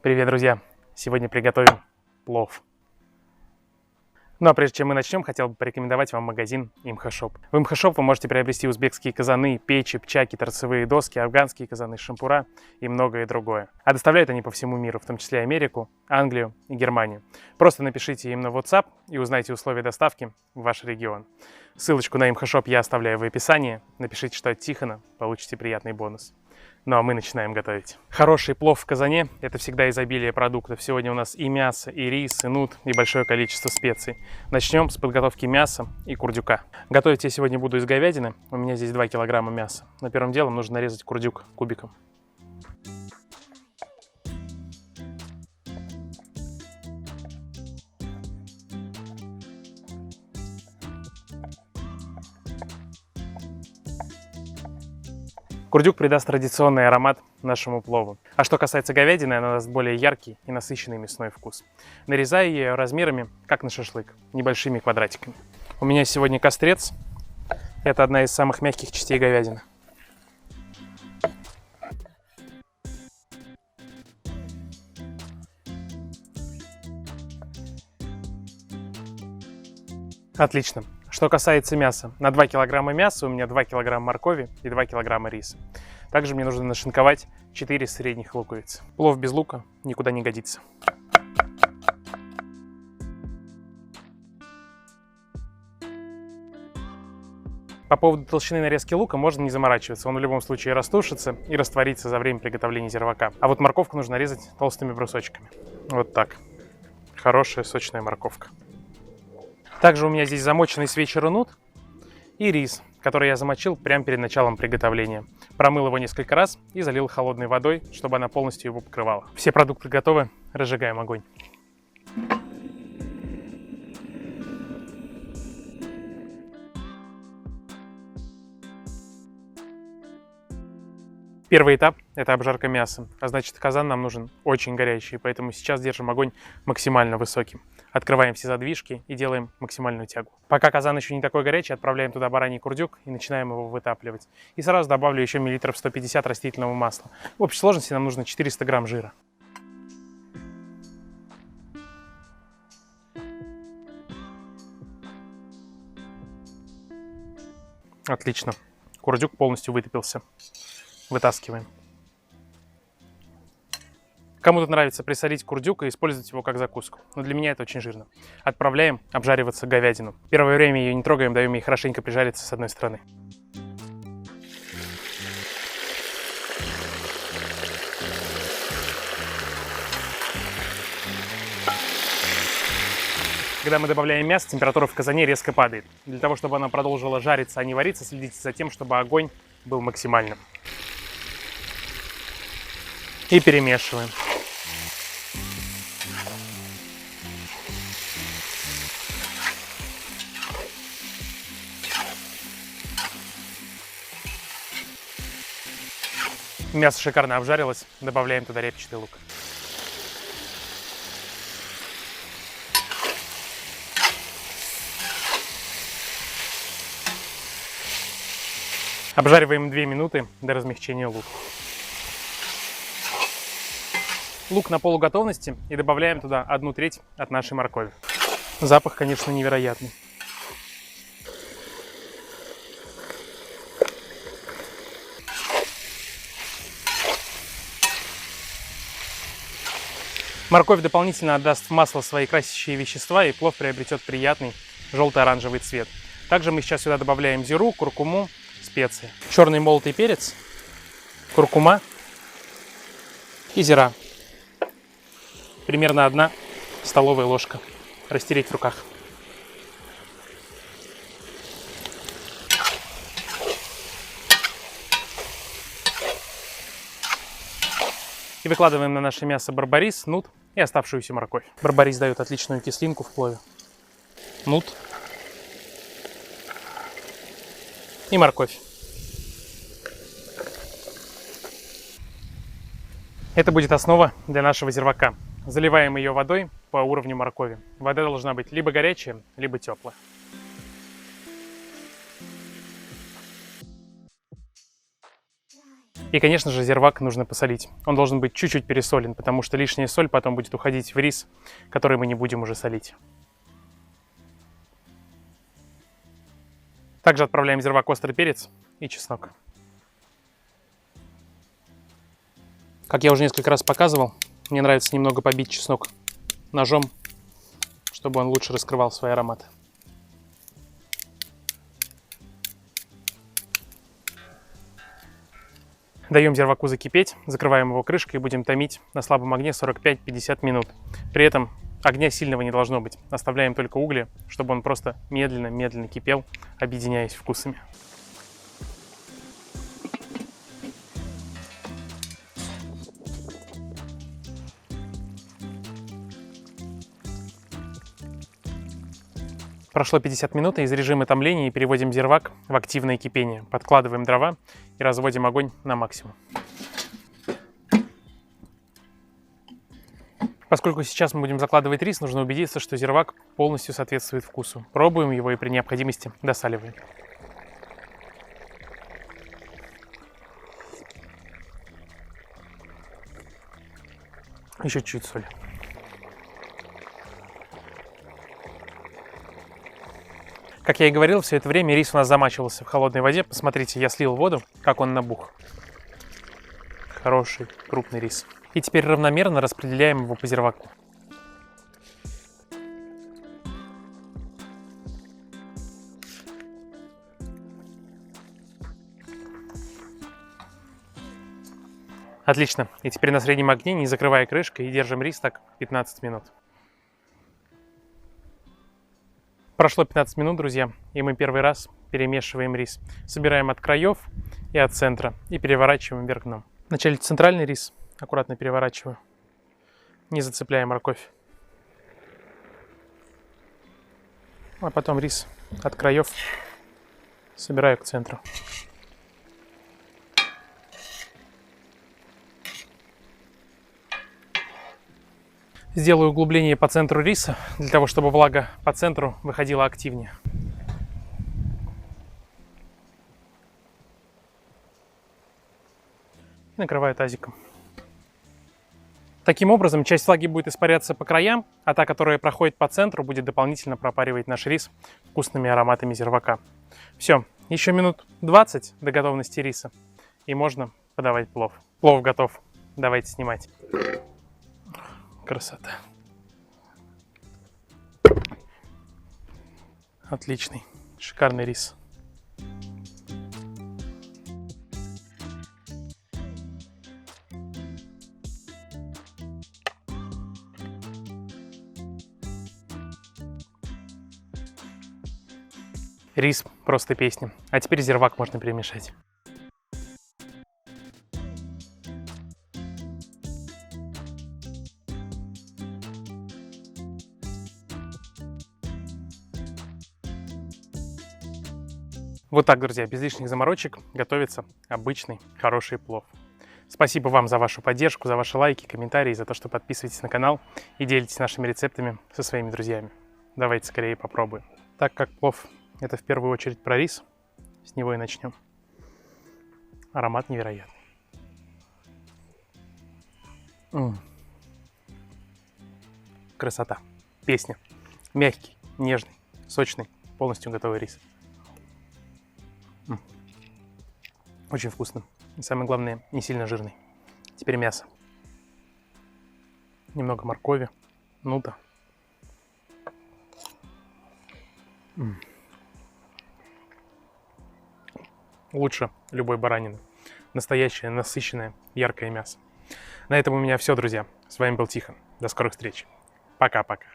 Привет, друзья! Сегодня приготовим плов. Ну а прежде чем мы начнем, хотел бы порекомендовать вам магазин Имхошоп. В Имхошоп вы можете приобрести узбекские казаны, печи, пчаки, торцевые доски, афганские казаны, шампура и многое другое. А доставляют они по всему миру, в том числе Америку, Англию и Германию. Просто напишите им на WhatsApp и узнайте условия доставки в ваш регион. Ссылочку на Имхошоп я оставляю в описании. Напишите, что от Тихона, получите приятный бонус. Ну а мы начинаем готовить. Хороший плов в казане – это всегда изобилие продуктов. Сегодня у нас и мясо, и рис, и нут, и большое количество специй. Начнем с подготовки мяса и курдюка. Готовить я сегодня буду из говядины. У меня здесь 2 килограмма мяса. Но первым делом нужно нарезать курдюк кубиком. Курдюк придаст традиционный аромат нашему плову. А что касается говядины, она даст более яркий и насыщенный мясной вкус. Нарезаю ее размерами, как на шашлык, небольшими квадратиками. У меня сегодня кострец. Это одна из самых мягких частей говядины. Отлично. Что касается мяса, на 2 килограмма мяса у меня 2 килограмма моркови и 2 килограмма риса. Также мне нужно нашинковать 4 средних луковицы. Плов без лука никуда не годится. По поводу толщины нарезки лука можно не заморачиваться, он в любом случае растушится и растворится за время приготовления зирвака. А вот морковку нужно нарезать толстыми брусочками. Вот так. Хорошая сочная морковка. Также у меня здесь замоченный с вечера нут и рис, который я замочил прямо перед началом приготовления. Промыл его несколько раз и залил холодной водой, чтобы она полностью его покрывала. Все продукты готовы, разжигаем огонь. Первый этап – это обжарка мяса, а значит казан нам нужен очень горячий, поэтому сейчас держим огонь максимально высоким. Открываем все задвижки и делаем максимальную тягу. Пока казан еще не такой горячий, отправляем туда бараний курдюк и начинаем его вытапливать. И сразу добавлю еще миллилитров 150 растительного масла. В общей сложности нам нужно 400 грамм жира. Отлично. Курдюк полностью вытопился. Вытаскиваем. Кому-то нравится присолить курдюк и использовать его как закуску, но для меня это очень жирно. Отправляем обжариваться говядину. Первое время ее не трогаем, даем ей хорошенько прижариться с одной стороны. Когда мы добавляем мясо, температура в казане резко падает. Для того, чтобы она продолжила жариться, а не вариться, следите за тем, чтобы огонь был максимальным. И перемешиваем. Мясо шикарно обжарилось, добавляем туда репчатый лук. Обжариваем 2 минуты до размягчения лука. Лук на полуготовности и добавляем туда 1/3 от нашей моркови. Запах, конечно, невероятный. Морковь дополнительно отдаст в масло свои красящие вещества, и плов приобретет приятный желто-оранжевый цвет. Также мы сейчас сюда добавляем зиру, куркуму, специи. Черный молотый перец, куркума и зира. Примерно 1 столовая ложка. Растереть в руках. И выкладываем на наше мясо барбарис, нут и оставшуюся морковь. Барбарис дает отличную кислинку в плове. Нут и морковь. Это будет основа для нашего зирвака. Заливаем ее водой по уровню моркови. Вода должна быть либо горячая, либо теплая. И, конечно же, зирвак нужно посолить. Он должен быть чуть-чуть пересолен, потому что лишняя соль потом будет уходить в рис, который мы не будем уже солить. Также отправляем в зирвак острый перец и чеснок. Как я уже несколько раз показывал, мне нравится немного побить чеснок ножом, чтобы он лучше раскрывал свои ароматы. Даем зирваку закипеть, закрываем его крышкой и будем томить на слабом огне 45-50 минут. При этом огня сильного не должно быть. Оставляем только угли, чтобы он просто медленно-медленно кипел, объединяясь вкусами. Прошло 50 минут, и из режима томления переводим зирвак в активное кипение. Подкладываем дрова и разводим огонь на максимум. Поскольку сейчас мы будем закладывать рис, нужно убедиться, что зирвак полностью соответствует вкусу. Пробуем его и при необходимости досаливаем. Еще чуть-чуть соли. Как я и говорил, все это время рис у нас замачивался в холодной воде. Посмотрите, я слил воду, как он набух. Хороший, крупный рис. И теперь равномерно распределяем его по зирваку. Отлично. И теперь на среднем огне, не закрывая крышкой, и держим рис так 15 минут. Прошло 15 минут, друзья, и мы первый раз перемешиваем рис. Собираем от краев и от центра и переворачиваем вверх дном. Вначале центральный рис аккуратно переворачиваю, не зацепляя морковь. А потом рис от краев собираю к центру. Сделаю углубление по центру риса, для того, чтобы влага по центру выходила активнее. И накрываю тазиком. Таким образом, часть влаги будет испаряться по краям, а та, которая проходит по центру, будет дополнительно пропаривать наш рис вкусными ароматами зирвака. Все, еще минут 20 до готовности риса, и можно подавать плов. Плов готов. Давайте снимать. Красота. Отличный, шикарный рис. Рис просто песня. А теперь зирвак можно перемешать. Вот так, друзья, без лишних заморочек готовится обычный хороший плов. Спасибо вам за вашу поддержку, за ваши лайки, комментарии, за то, что подписываетесь на канал и делитесь нашими рецептами со своими друзьями. Давайте скорее попробуем. Так как плов — это в первую очередь про рис, с него и начнем. Аромат невероятный. Красота. Песня. Мягкий, нежный, сочный, полностью готовый рис. Очень вкусно. И самое главное, не сильно жирный. Теперь мясо. Немного моркови, нута. Лучше любой баранины. Настоящее, насыщенное, яркое мясо. На этом у меня все, друзья. С вами был Тихон. До скорых встреч. Пока-пока.